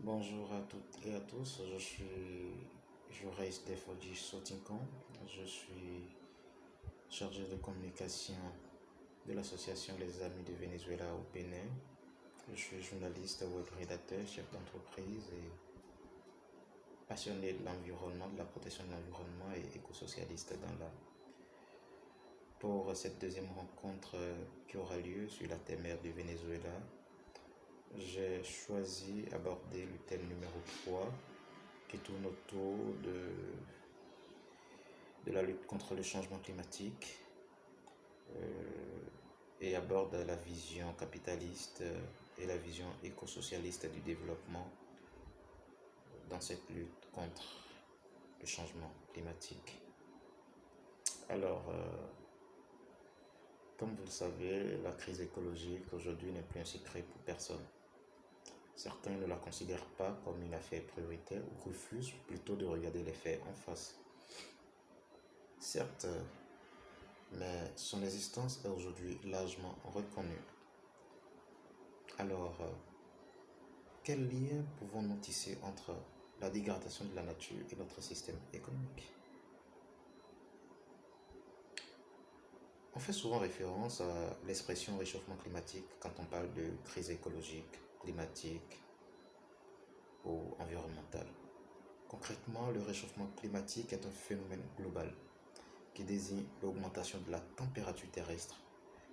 Bonjour à toutes et à tous, je suis Joris Defoji Sotinkon, je suis chargé de communication de l'association Les Amis de Venezuela au Bénin. Je suis journaliste, web rédacteur, chef d'entreprise et passionné de l'environnement, de la protection de l'environnement et éco-socialiste dans l'âme. Pour cette deuxième rencontre qui aura lieu sur la terre mère du Venezuela, j'ai choisi d'aborder le thème numéro 3 qui tourne autour de la lutte contre le changement climatique et aborde la vision capitaliste et la vision éco-socialiste du développement dans cette lutte contre le changement climatique. Alors, comme vous le savez, la crise écologique aujourd'hui n'est plus un secret pour personne. Certains ne la considèrent pas comme une affaire prioritaire ou refusent plutôt de regarder les faits en face. Certes, mais son existence est aujourd'hui largement reconnue. Alors, quel lien pouvons-nous tisser entre la dégradation de la nature et notre système économique? On fait souvent référence à l'expression réchauffement climatique quand on parle de crise écologique, climatique ou environnementale. Concrètement, le réchauffement climatique est un phénomène global qui désigne l'augmentation de la température terrestre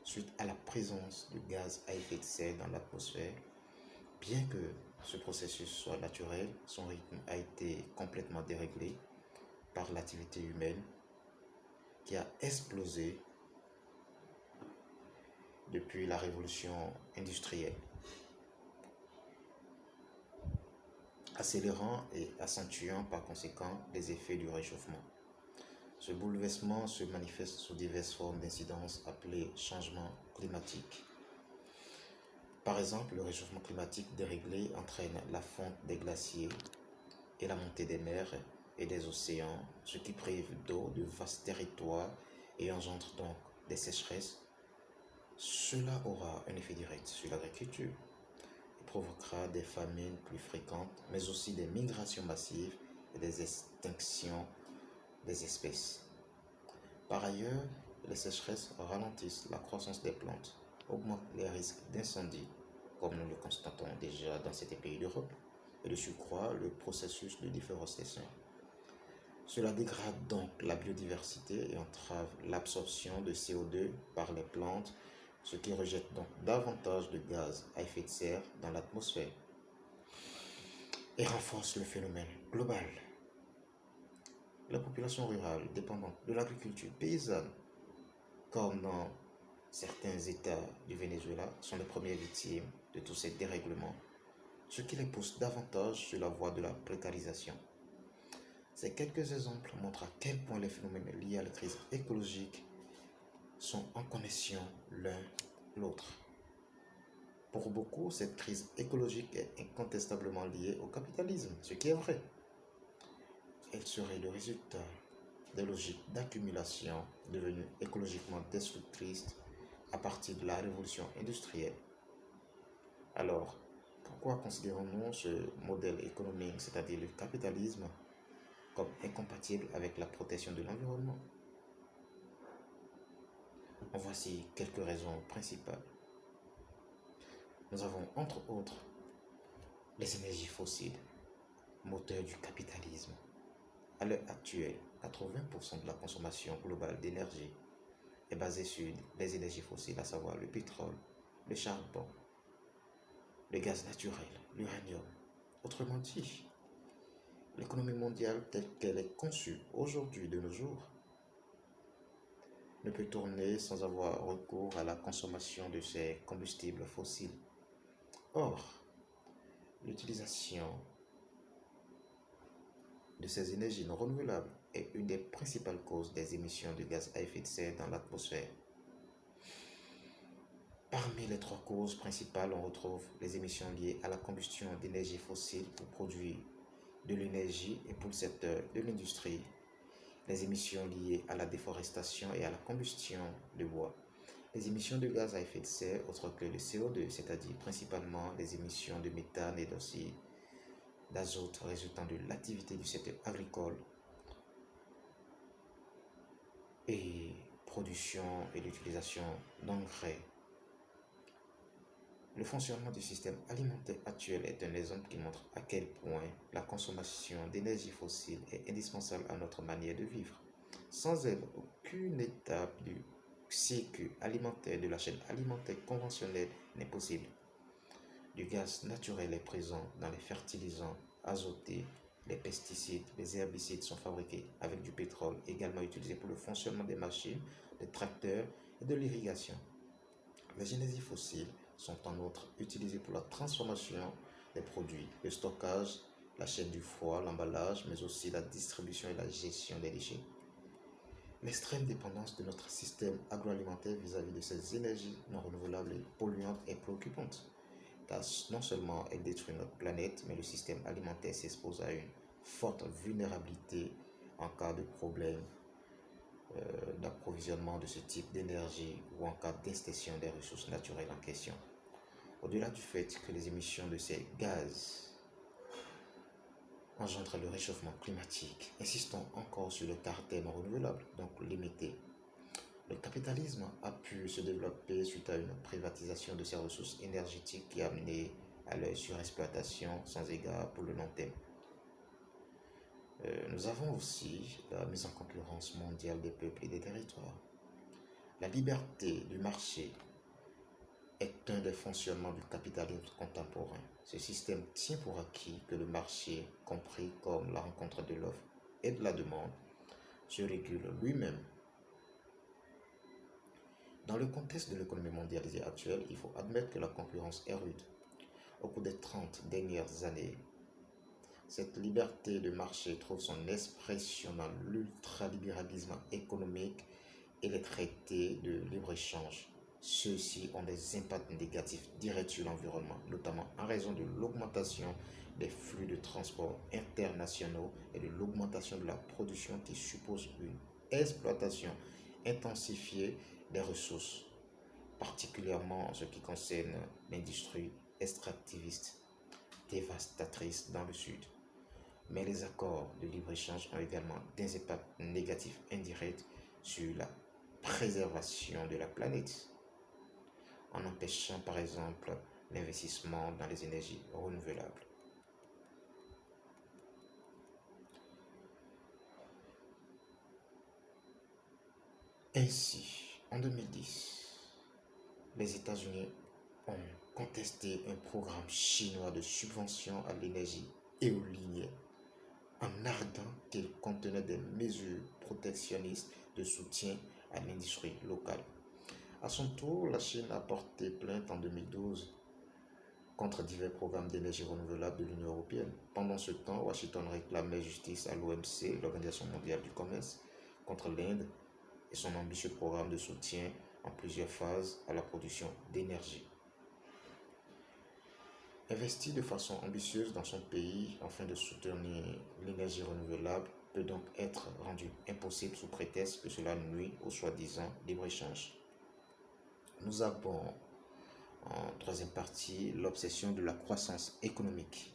suite à la présence de gaz à effet de serre dans l'atmosphère. Bien que ce processus soit naturel, son rythme a été complètement déréglé par l'activité humaine qui a explosé depuis la révolution industrielle, accélérant et accentuant par conséquent les effets du réchauffement. Ce bouleversement se manifeste sous diverses formes d'incidence appelées changements climatiques. Par exemple, le réchauffement climatique déréglé entraîne la fonte des glaciers et la montée des mers et des océans, ce qui prive d'eau de vastes territoires et engendre donc des sécheresses. Cela aura un effet direct sur l'agriculture et provoquera des famines plus fréquentes, mais aussi des migrations massives et des extinctions des espèces. Par ailleurs, les sécheresses ralentissent la croissance des plantes, augmentent les risques d'incendie, comme nous le constatons déjà dans certains pays d'Europe, et de surcroît le processus de déforestation. Cela dégrade donc la biodiversité et entrave l'absorption de CO2 par les plantes, ce qui rejette donc davantage de gaz à effet de serre dans l'atmosphère et renforce le phénomène global. La population rurale dépendante de l'agriculture paysanne, comme dans certains États du Venezuela, sont les premières victimes de tous ces dérèglements, ce qui les pousse davantage sur la voie de la précarisation. Ces quelques exemples montrent à quel point les phénomènes liés à la crise écologique sont en connexion l'un l'autre. Pour beaucoup, cette crise écologique est incontestablement liée au capitalisme, ce qui est vrai. Elle serait le résultat des logiques d'accumulation devenues écologiquement destructrices à partir de la révolution industrielle. Alors, pourquoi considérons-nous ce modèle économique, c'est-à-dire le capitalisme, comme incompatible avec la protection de l'environnement? En voici quelques raisons principales. Nous avons entre autres les énergies fossiles, moteur du capitalisme. À l'heure actuelle, 80% de la consommation globale d'énergie est basée sur les énergies fossiles, à savoir le pétrole, le charbon, le gaz naturel, l'uranium. Autrement dit, l'économie mondiale telle qu'elle est conçue aujourd'hui de nos jours ne peut tourner sans avoir recours à la consommation de ces combustibles fossiles. Or, l'utilisation de ces énergies non renouvelables est une des principales causes des émissions de gaz à effet de serre dans l'atmosphère. Parmi les trois causes principales, on retrouve les émissions liées à la combustion d'énergie fossile pour produire de l'énergie et pour le secteur de l'industrie, les émissions liées à la déforestation et à la combustion de bois, les émissions de gaz à effet de serre autres que le CO2, c'est-à-dire principalement les émissions de méthane et d'oxyde d'azote résultant de l'activité du secteur agricole et production et l'utilisation d'engrais. Le fonctionnement du système alimentaire actuel est un exemple qui montre à quel point la consommation d'énergie fossile est indispensable à notre manière de vivre. Sans elle, aucune étape du cycle alimentaire de la chaîne alimentaire conventionnelle n'est possible. Du gaz naturel est présent dans les fertilisants azotés, les pesticides, les herbicides sont fabriqués avec du pétrole également utilisé pour le fonctionnement des machines, des tracteurs et de l'irrigation. Les énergies fossiles sont en outre utilisées pour la transformation des produits, le stockage, la chaîne du froid, l'emballage, mais aussi la distribution et la gestion des déchets. L'extrême dépendance de notre système agroalimentaire vis-à-vis de ces énergies non renouvelables et polluantes est préoccupante, car non seulement elle détruit notre planète, mais le système alimentaire s'expose à une forte vulnérabilité en cas de problème d'approvisionnement de ce type d'énergie ou en cas d'extinction des ressources naturelles en question. Au-delà du fait que les émissions de ces gaz engendrent le réchauffement climatique, insistons encore sur le caractère non renouvelable, donc limité. Le capitalisme a pu se développer suite à une privatisation de ces ressources énergétiques qui a amené à leur surexploitation sans égard pour le long terme. Nous avons aussi la mise en concurrence mondiale des peuples et des territoires. La liberté du marché est un des fonctionnements du capitalisme contemporain. Ce système tient pour acquis que le marché, compris comme la rencontre de l'offre et de la demande, se régule lui-même. Dans le contexte de l'économie mondialisée actuelle, il faut admettre que la concurrence est rude. Au cours des 30 dernières années, cette liberté de marché trouve son expression dans l'ultralibéralisme économique et les traités de libre-échange. Ceux-ci ont des impacts négatifs directs sur l'environnement, notamment en raison de l'augmentation des flux de transport internationaux et de l'augmentation de la production qui suppose une exploitation intensifiée des ressources, particulièrement en ce qui concerne l'industrie extractiviste dévastatrice dans le Sud. Mais les accords de libre-échange ont également des impacts négatifs indirects sur la préservation de la planète, en empêchant par exemple l'investissement dans les énergies renouvelables. Ainsi, en 2010, les États-Unis ont contesté un programme chinois de subvention à l'énergie éolienne en arguant qu'il contenait des mesures protectionnistes de soutien à l'industrie locale. À son tour, la Chine a porté plainte en 2012 contre divers programmes d'énergie renouvelable de l'Union européenne. Pendant ce temps, Washington réclamait justice à l'OMC, l'Organisation mondiale du commerce, contre l'Inde et son ambitieux programme de soutien en plusieurs phases à la production d'énergie. Investir de façon ambitieuse dans son pays afin de soutenir l'énergie renouvelable peut donc être rendu impossible sous prétexte que cela nuit au soi-disant libre-échange. Nous avons en troisième partie l'obsession de la croissance économique.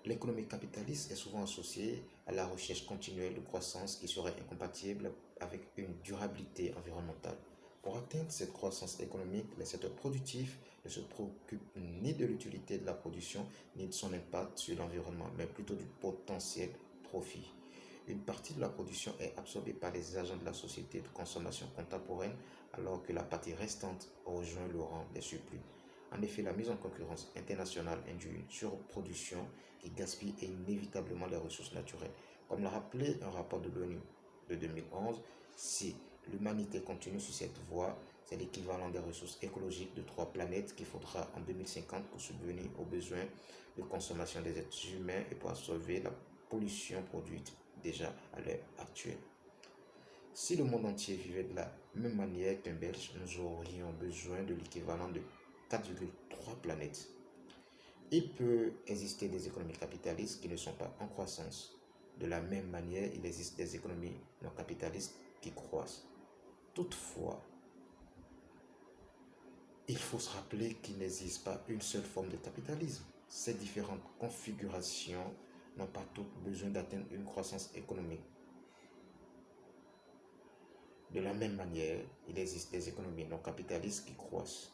L'économie capitaliste est souvent associée à la recherche continuelle de croissance qui serait incompatible avec une durabilité environnementale. Pour atteindre cette croissance économique, les secteurs productifs ne se préoccupent ni de l'utilité de la production, ni de son impact sur l'environnement, mais plutôt du potentiel profit. Une partie de la production est absorbée par les agents de la société de consommation contemporaine, alors que la partie restante rejoint le rang des surplus. En effet, la mise en concurrence internationale induit une surproduction qui gaspille inévitablement les ressources naturelles. Comme l'a rappelé un rapport de l'ONU de 2011, si l'humanité continue sur cette voie, c'est l'équivalent des ressources écologiques de 3 planètes qu'il faudra en 2050 pour subvenir aux besoins de consommation des êtres humains et pour absorber la pollution produite déjà à l'heure actuelle. Si le monde entier vivait de la même manière qu'un Belge, nous aurions besoin de l'équivalent de 4,3 planètes. Il peut exister des économies capitalistes qui ne sont pas en croissance. De la même manière, il existe des économies non capitalistes qui croissent. Toutefois, il faut se rappeler qu'il n'existe pas une seule forme de capitalisme. Ces différentes configurations n'ont pas toutes besoin d'atteindre une croissance économique. De la même manière, il existe des économies non capitalistes qui croissent.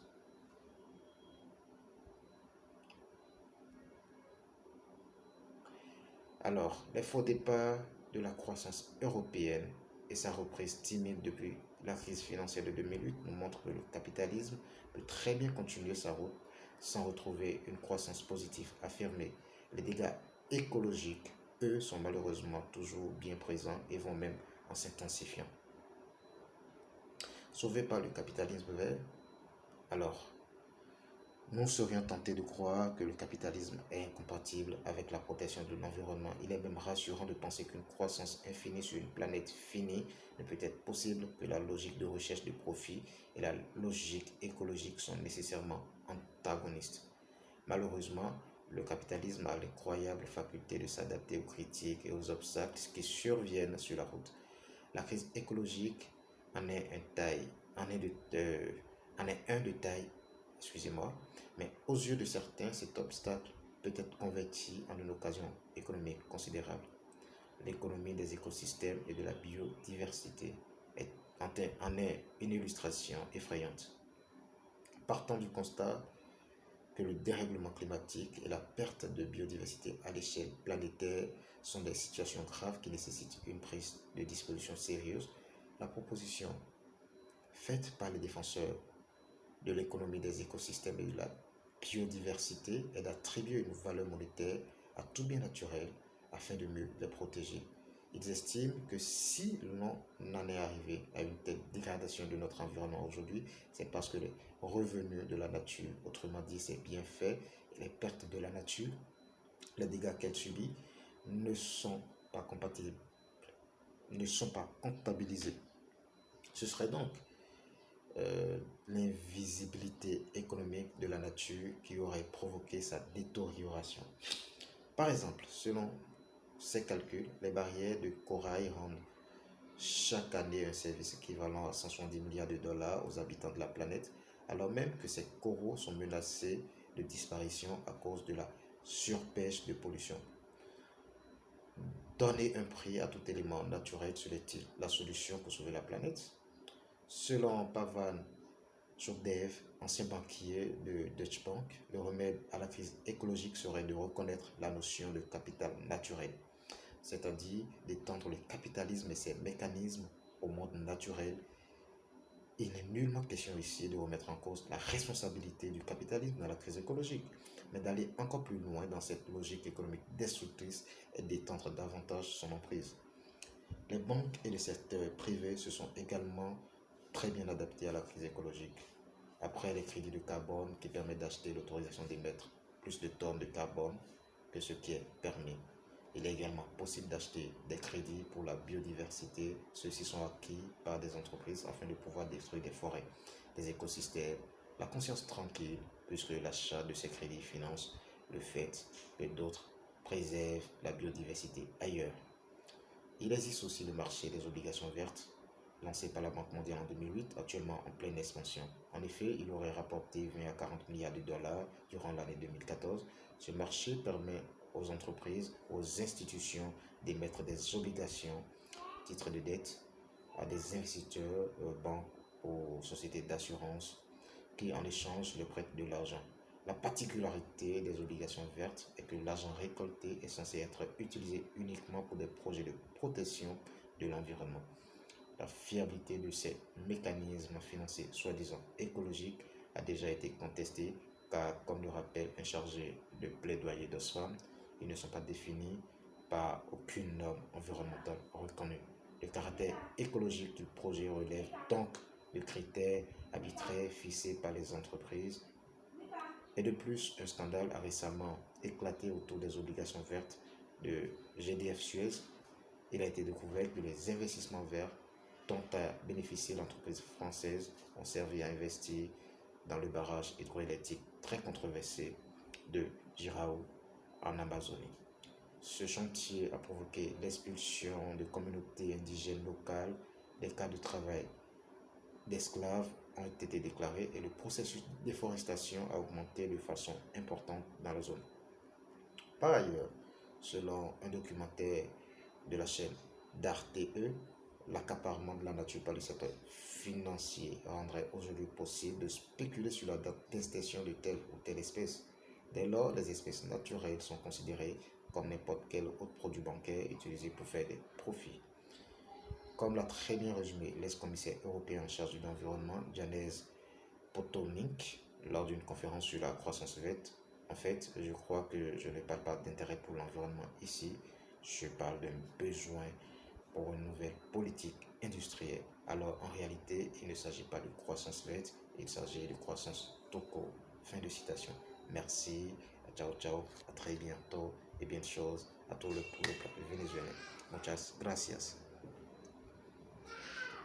Alors, les faux départs de la croissance européenne et sa reprise timide depuis la crise financière de 2008 nous montrent que le capitalisme peut très bien continuer sa route sans retrouver une croissance positive affirmée. Les dégâts écologiques, eux, sont malheureusement toujours bien présents et vont même en s'intensifiant. Sauvés par le capitalisme vert, alors nous serions tentés de croire que le capitalisme est incompatible avec la protection de l'environnement. Il est même rassurant de penser qu'une croissance infinie sur une planète finie ne peut être possible, que la logique de recherche de profit et la logique écologique sont nécessairement antagonistes. Malheureusement, le capitalisme a l'incroyable faculté de s'adapter aux critiques et aux obstacles qui surviennent sur la route. La crise écologique en est un de taille, excusez-moi, mais aux yeux de certains, cet obstacle peut être converti en une occasion économique considérable. L'économie des écosystèmes et de la biodiversité en est une illustration effrayante. Partant du constat que le dérèglement climatique et la perte de biodiversité à l'échelle planétaire sont des situations graves qui nécessitent une prise de dispositions sérieuses, la proposition faite par les défenseurs de l'économie des écosystèmes et de la biodiversité est d'attribuer une valeur monétaire à tout bien naturel afin de mieux les protéger. Ils estiment que si l'on en est arrivé à une telle dégradation de notre environnement aujourd'hui, c'est parce que les revenus de la nature, autrement dit ses bienfaits et les pertes de la nature, les dégâts qu'elle subit, ne sont pas compatibles, ne sont pas comptabilisés. Ce serait donc l'invisibilité économique de la nature qui aurait provoqué sa détérioration. Par exemple, selon ces calculs, les barrières de corail rendent chaque année un service équivalent à 170 milliards de dollars aux habitants de la planète, alors même que ces coraux sont menacés de disparition à cause de la surpêche de pollution. Donner un prix à tout élément naturel serait-il la solution pour sauver la planète? Selon Pavan Sukhdev, ancien banquier de Deutsche Bank, le remède à la crise écologique serait de reconnaître la notion de capital naturel, c'est-à-dire d'étendre le capitalisme et ses mécanismes au monde naturel. Il n'est nullement question ici de remettre en cause la responsabilité du capitalisme dans la crise écologique, mais d'aller encore plus loin dans cette logique économique destructrice et d'étendre davantage son emprise. Les banques et le secteur privé se sont également très bien adaptés à la crise écologique. Après les crédits de carbone qui permettent d'acheter l'autorisation d'émettre plus de tonnes de carbone que ce qui est permis, il est également possible d'acheter des crédits pour la biodiversité. Ceux-ci sont acquis par des entreprises afin de pouvoir détruire des forêts, des écosystèmes. La conscience tranquille, puisque l'achat de ces crédits finance le fait que d'autres préservent la biodiversité ailleurs. Il existe aussi le marché des obligations vertes, lancé par la Banque mondiale en 2008, actuellement en pleine expansion. En effet, il aurait rapporté 20 à 40 milliards de dollars durant l'année 2014. Ce marché permet aux entreprises, aux institutions d'émettre des obligations, titres de dette, à des investisseurs, banques, aux sociétés d'assurance qui en échange leur prêtent de l'argent. La particularité des obligations vertes est que l'argent récolté est censé être utilisé uniquement pour des projets de protection de l'environnement. La fiabilité de ces mécanismes financiers soi-disant écologiques a déjà été contestée car, comme le rappelle un chargé de plaidoyer d'Oxfam, ils ne sont pas définis par aucune norme environnementale reconnue. Le caractère écologique du projet relève donc de critères arbitraires fixés par les entreprises. Et de plus, un scandale a récemment éclaté autour des obligations vertes de GDF Suez. Il a été découvert que les investissements verts dont a bénéficié l'entreprise française ont servi à investir dans le barrage hydroélectrique très controversé de Jirau en Amazonie. Ce chantier a provoqué l'expulsion de communautés indigènes locales, des cas de travail d'esclaves ont été déclarés et le processus de déforestation a augmenté de façon importante dans la zone. Par ailleurs, selon un documentaire de la chaîne d'RTE, l'accaparement de la nature par le secteur financier rendrait aujourd'hui possible de spéculer sur la date d'extinction de telle ou telle espèce. Dès lors, les espèces naturelles sont considérées comme n'importe quel autre produit bancaire utilisé pour faire des profits. Comme l'a très bien résumé l'ex-commissaire européen en charge de l'environnement, Janez Potočnik, lors d'une conférence sur la croissance verte, en fait, je crois que je ne parle pas d'intérêt pour l'environnement ici, je parle d'un besoin pour une nouvelle politique industrielle. Alors en réalité, il ne s'agit pas de croissance verte, il s'agit de croissance tout court. Fin de citation. Merci, ciao ciao, à très bientôt et bien de choses à tout le peuple vénézuélien. Muchas gracias.